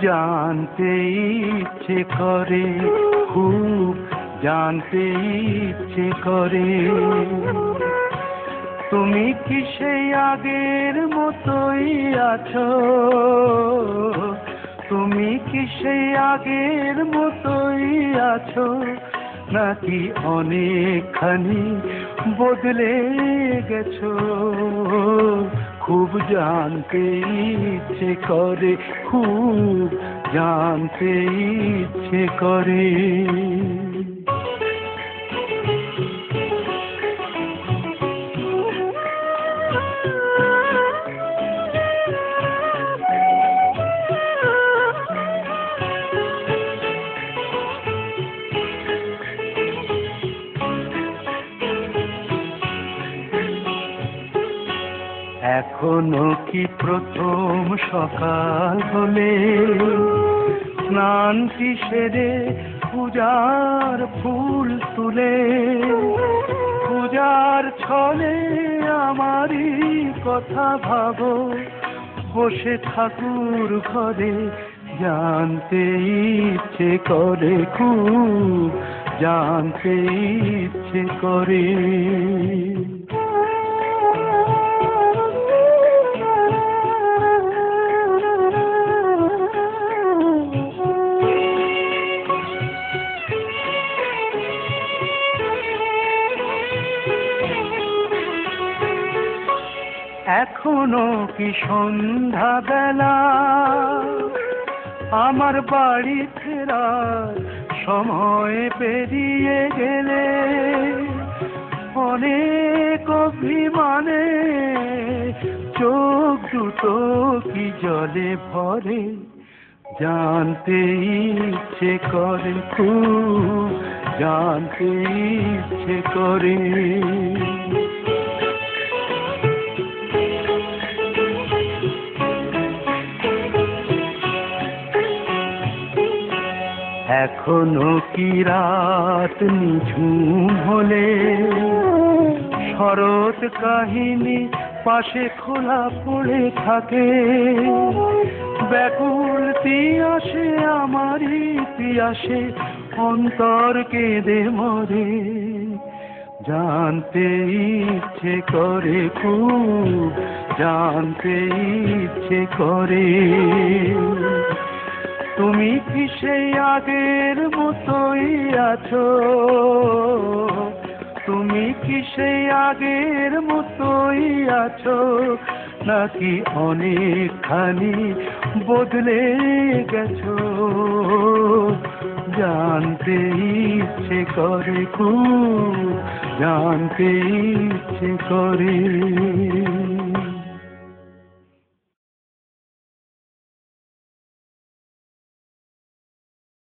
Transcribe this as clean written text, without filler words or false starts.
জানতে ইচ্ছে করে, খুব জানতে ইচ্ছে করে। তুমি কি সেই আগের মতোই আছো? তুমি কি সেই আগের মতোই আছো, নাকি অনেকখানি বদলে গেছো? খুব জানতে ইচ্ছে করে, খুব জানতে ইচ্ছে করে। এখনো কি প্রথম সকাল হলে স্নান কি সেরে পূজার ফুল তুলে, পূজার ছলে আমারই কথা ভাবো বসে ঠাকুর ঘরে? জানতে ইচ্ছে করে, খুব জানতে ইচ্ছে করে। এখনো কি সন্ধ্যা বেলা, আমার বাড়ি ফেরার সময় পেরিয়ে গেলে অনেক অভিমানে চোখ দুটো কি জলে ভরে? জানতে ইচ্ছে করে, খুব জানতে ইচ্ছে করে। এখনো কি রাত নিঝুম হলে শরৎ কাহিনী পাশে খোলা পড়ে থাকে? ব্যাকুল পিয়াসে আমারই পিয়াসে অন্তর কেঁদে মরে? জানতে ইচ্ছে করে, খুব জানতে ইচ্ছে করে। তুমি কি সেই আগের মতোই আছো? তুমি কি সেই আগের মতোই আছো, নাকি অনেকখানি বদলে গেছো? জানতে ইচ্ছে করে, খুব জানতে ইচ্ছে করে।